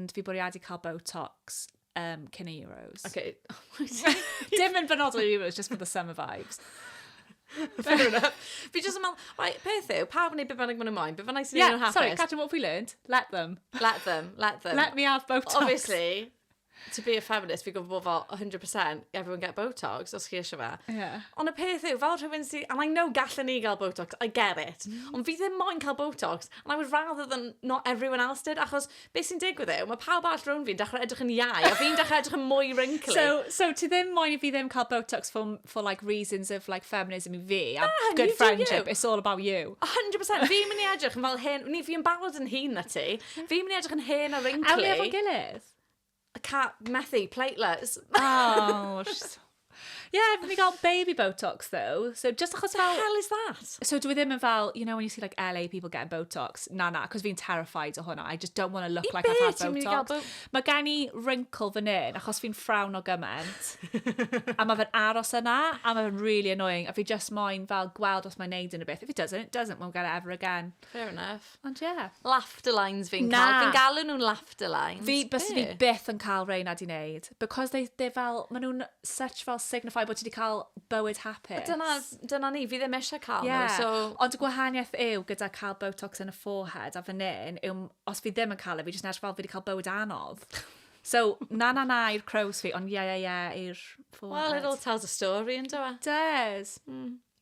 ond fi bwriadu cael Botox cyn y Euros. Okay. Dim yn benodol Euros, just for the summer vibes. Fair enough. Fi just yn meddwl, right, peth yw, pawb yn ei byfynnig maen nhw'n moyn, byfynnig sy'n nhw'n hapus. Sorry, Catherine, what have we learned? Let them. Let them. Let me have Botox. Obviously, to be a feminist, fi gwybod bod fel 100% everyone get Botox, os chi eisiau fe. Yeah. Ond y peth yw, fel rhywun sy'n... And I know gallen ni gael Botox, I get it. Ond fi ddim moyn cael Botox, and I would rather than not everyone else did, achos beth sy'n digwydd yw, mae pawb all rown fi'n dechrau edrych yn iau, a fi'n dechrau edrych yn mwy wrinkly. So ti ddim moyn I fi ddim cael Botox for like reasons of like feminism I fi, a you good do friendship, you. it's all about you. 100%. Fi'n mynd i edrych yn fel hyn, ni fi'n barod yn hun na ti, fi'n mynd i edrych yn hen a wrinkly. Awn ni efo'n gilydd? Methu, platelets. Oh, yeah, we got baby Botox though. So just achos What the hell is that? So dwi ddim yn fel, you know when you see like LA people getting Botox? Na, because fi'n terrified o hwnna. I just don't want to look like I've had Botox. Mae gen I wrinkle fan hyn, achos fi'n ffrawn o gymaint. A mae fe'n aros yna, a mae fe'n really annoying. A fi just moyn fel gweld os mae'n neud yn y bit. If it doesn't, we'll get it ever again. Fair enough. Ond yeah. Laughter lines fi'n cael. Fi'n galw nhw'n laughter lines. Fi byth yn cael reina di wneud. Because they're fel, maen nhw'n such fel signify bod ti wedi cael bywyd hapus. Dyna ni, fi ddim eisiau cael Yeah. nhw. So... Ond y gwahaniaeth yw gyda cael Botox yn y forehead a fan hyn, yw, os fi ddim yn cael fi jyst yn edrych fel fi wedi cael bywyd anodd. So, na i'r crows fi, ond yeah i'r forehead. Well, it all tells a story, ynddo e? Does.